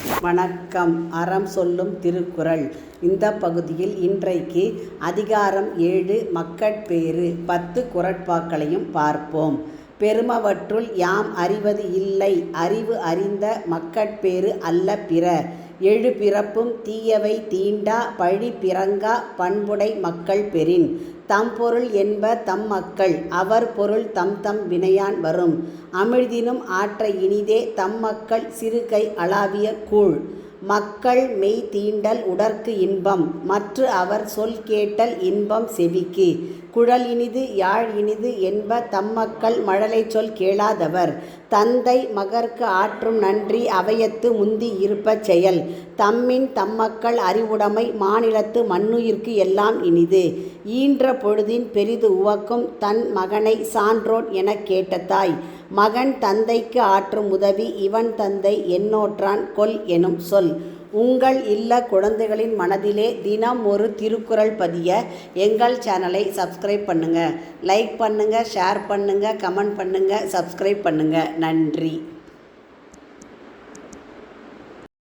வணக்கம். அறம் சொல்லும் திருக்குறள். இந்த பகுதியில் இன்றைக்கு அதிகாரம் 7 மக்கட்பேறு 10 குறட்பாக்களையும் பார்ப்போம். பெருமவற்றுள் யாம் அறிவது இல்லை அறிவு அறிந்த மக்கட்பேறு அல்ல பிற. எழு பிறப்பும் தீயவை தீண்டா பழி பிறங்கா பண்புடை மக்கள் பெறின். தம்பொருள் என்ப தம் மக்கள் அவர் பொருள் தம்தம் வினையான் வரும். அமிழ்தினும் ஆற்ற இனிதே தம் மக்கள் சிறுகை அளாவிய கூழ். மக்கள் மெய் தீண்டல் உடற்கு இன்பம் மற்று அவர் சொல் கேட்டல் இன்பம் செவிக்கு. குழல் இனிது யாழ் இனிது என்ப தம்மக்கள் மழலைச் சொல் கேளாதவர். தந்தை மகற்கு ஆற்றும் நன்றி அவையத்து முந்தி இருப்ப செயல். தம்மின் தம்மக்கள் அறிவுடைமை மாநிலத்து மண்ணுயிர்க்கு எல்லாம் இனிது. ஈன்ற பொழுதின் பெரிது உவக்கும் தன் மகனை சான்றோன் எனக் கேட்ட தாய். மகன் தந்தைக்கு ஆற்றும் உதவி இவன் தந்தை என்னோற்றான் கொல் எனும் சொல். உங்கள் இல்ல குழந்தைகளின் மனதிலே தினம் ஒரு திருக்குறள் பதிய எங்கள் சேனலை சப்ஸ்கிரைப் பண்ணுங்கள். லைக் பண்ணுங்கள், ஷேர் பண்ணுங்கள், கமெண்ட் பண்ணுங்கள், சப்ஸ்கிரைப் பண்ணுங்கள். நன்றி.